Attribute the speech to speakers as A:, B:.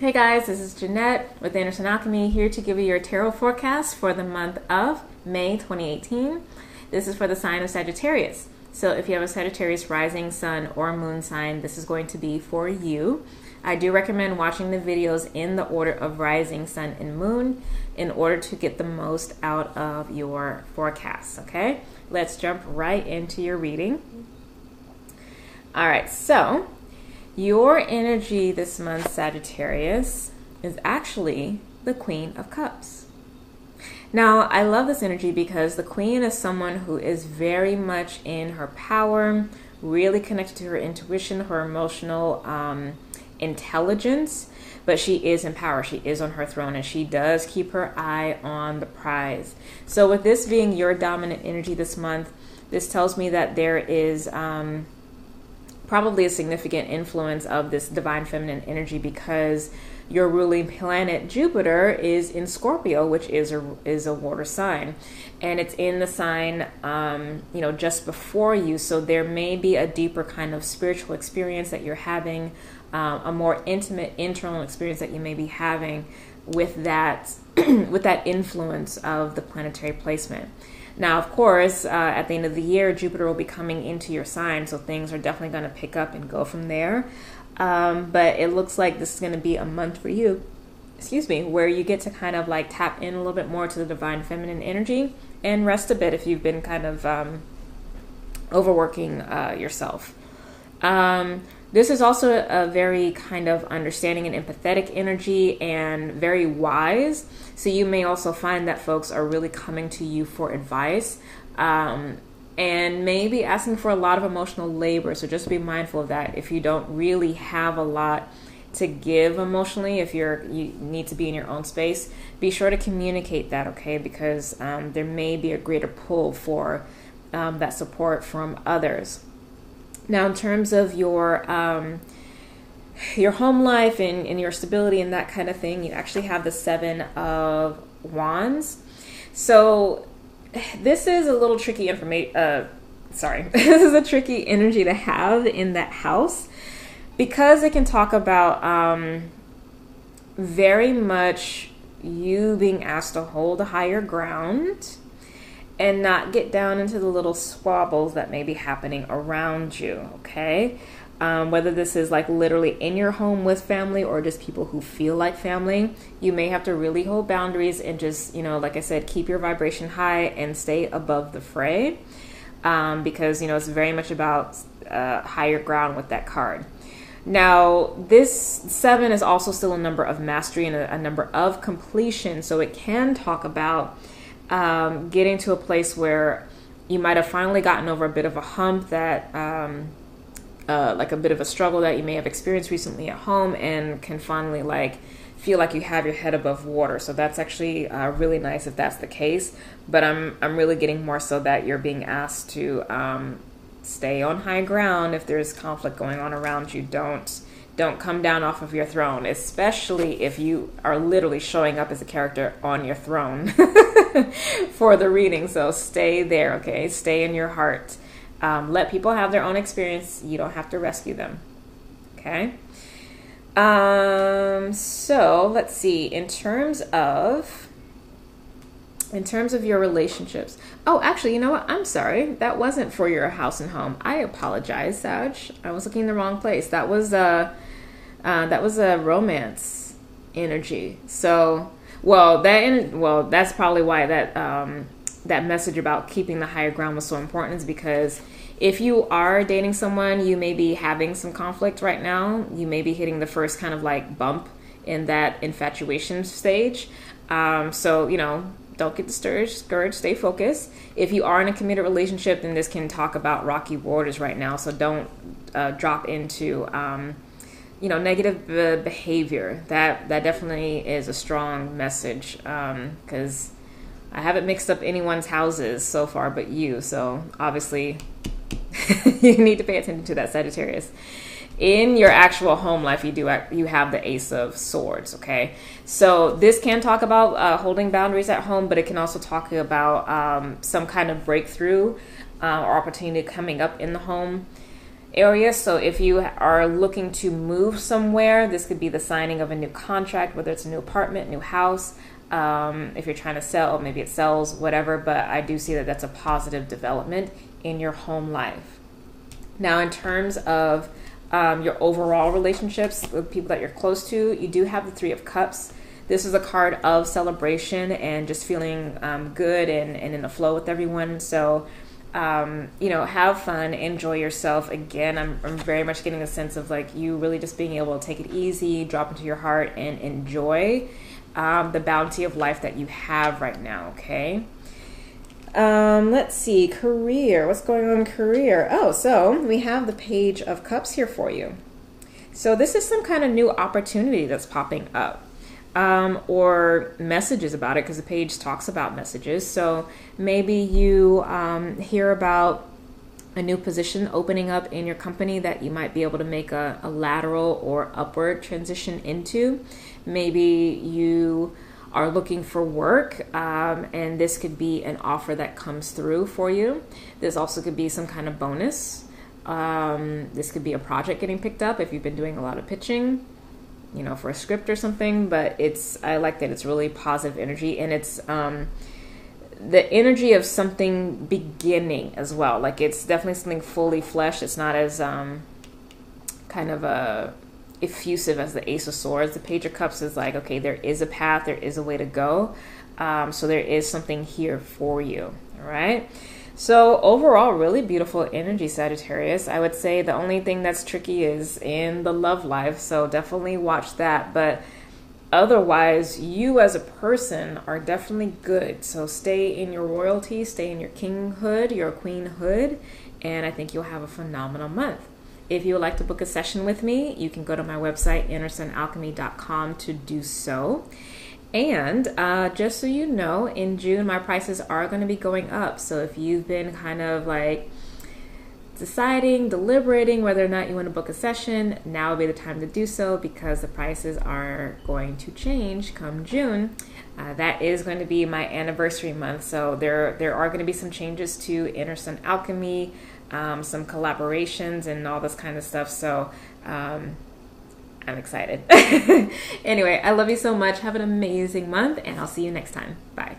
A: Hey guys, this is Jeanette with Anderson Alchemy, here to give you your tarot forecast for the month of May 2018. This is for the sign of Sagittarius. So if you have a Sagittarius rising, sun, or moon sign, this is going to be for you. I do recommend watching the videos in the order of rising, sun, and moon in order to get the most out of your forecast, okay? Let's jump right into your reading. All right, so your energy this month, Sagittarius, is actually the Queen of Cups. Now, I love this energy because the Queen is someone who is very much in her power, really connected to her intuition, her emotional intelligence, but she is in power. She is on her throne, and she does keep her eye on the prize. So with this being your dominant energy this month, this tells me that there is probably a significant influence of this divine feminine energy because your ruling planet Jupiter is in Scorpio, which is a water sign, and it's in the sign just before you. So there may be a deeper kind of spiritual experience that you're having, a more intimate internal experience that you may be having with that with that influence of the planetary placement. Now, of course, at the end of the year, Jupiter will be coming into your sign, so things are definitely going to pick up and go from there. But it looks like this is going to be a month for you, where you get to kind of like tap in a little bit more to the divine feminine energy and rest a bit if you've been kind of overworking yourself. This is also a very kind of understanding and empathetic energy and very wise. So you may also find that folks are really coming to you for advice and maybe asking for a lot of emotional labor. So just be mindful of that. If you don't really have a lot to give emotionally, if you need to be in your own space, be sure to communicate that, okay? Because there may be a greater pull for that support from others. Now, in terms of your home life and your stability and that kind of thing, you actually have the Seven of Wands. So this is a little tricky this is a tricky energy to have in that house because it can talk about very much you being asked to hold a higher ground and not get down into the little squabbles that may be happening around you, okay? Whether this is like literally in your home with family or just people who feel like family, you may have to really hold boundaries and just, like I said, keep your vibration high and stay above the fray because, it's very much about higher ground with that card. Now, this 7 is also still a number of mastery and a number of completion, so it can talk about getting to a place where you might have finally gotten over a bit of a hump that like a bit of a struggle that you may have experienced recently at home and can finally like feel like you have your head above water. So that's actually really nice if that's the case, but I'm really getting more so that you're being asked to stay on high ground. If there's conflict going on around you, don't come down off of your throne, especially if you are literally showing up as a character on your throne for the reading. So stay there, okay? Stay in your heart. Let people have their own experience. You don't have to rescue them, okay? So let's see. In terms of your relationships. Oh, actually, you know what? I'm sorry. That wasn't for your house and home. I apologize, Sag. I was looking in the wrong place. That was a romance energy. So, that's probably why that message about keeping the higher ground was so important, is because if you are dating someone, you may be having some conflict right now. You may be hitting the first kind of like bump in that infatuation stage. So, don't get discouraged, stay focused. If you are in a committed relationship, then this can talk about rocky waters right now. So don't drop into negative behavior. That definitely is a strong message because I haven't mixed up anyone's houses so far but you. So obviously you need to pay attention to that, Sagittarius. In your actual home life, you have the Ace of Swords, okay? So this can talk about holding boundaries at home, but it can also talk about some kind of breakthrough or opportunity coming up in the home. area. So if you are looking to move somewhere, this could be the signing of a new contract, whether it's a new apartment, new house. If you're trying to sell, maybe it sells, whatever, but I do see that that's a positive development in your home life. Now, in terms of your overall relationships with people that you're close to, you do have the Three of Cups. This is a card of celebration and just feeling good and in the flow with everyone. So, have fun, enjoy yourself. Again, I'm very much getting a sense of like you really just being able to take it easy, drop into your heart, and enjoy the bounty of life that you have right now, okay? Let's see, career. What's going on in career? Oh, so we have the Page of Cups here for you. So this is some kind of new opportunity that's popping up. Or messages about it, because the page talks about messages. So maybe you hear about a new position opening up in your company that you might be able to make a lateral or upward transition into. Maybe you are looking for work, and this could be an offer that comes through for you. This also could be some kind of bonus. This could be a project getting picked up if you've been doing a lot of pitching, for a script or something. But I like that it's really positive energy, and it's the energy of something beginning as well. Like it's definitely something fully fleshed. It's not as kind of effusive as the Ace of Swords. The Page of Cups is like, okay, there is a path, there is a way to go. So there is something here for you. All right. So overall, really beautiful energy, Sagittarius. I would say the only thing that's tricky is in the love life. So definitely watch that. But otherwise, you as a person are definitely good. So stay in your royalty, stay in your kinghood, your queenhood, and I think you'll have a phenomenal month. If you would like to book a session with me, you can go to my website, innersunalchemy.com, to do so. And just so you know, in June, my prices are going to be going up. So if you've been kind of like deliberating whether or not you want to book a session, now would be the time to do so, because the prices are going to change come June. That is going to be my anniversary month. So there are going to be some changes to Inner Sun Alchemy, some collaborations and all this kind of stuff. So I'm excited. Anyway, I love you so much. Have an amazing month, and I'll see you next time. Bye.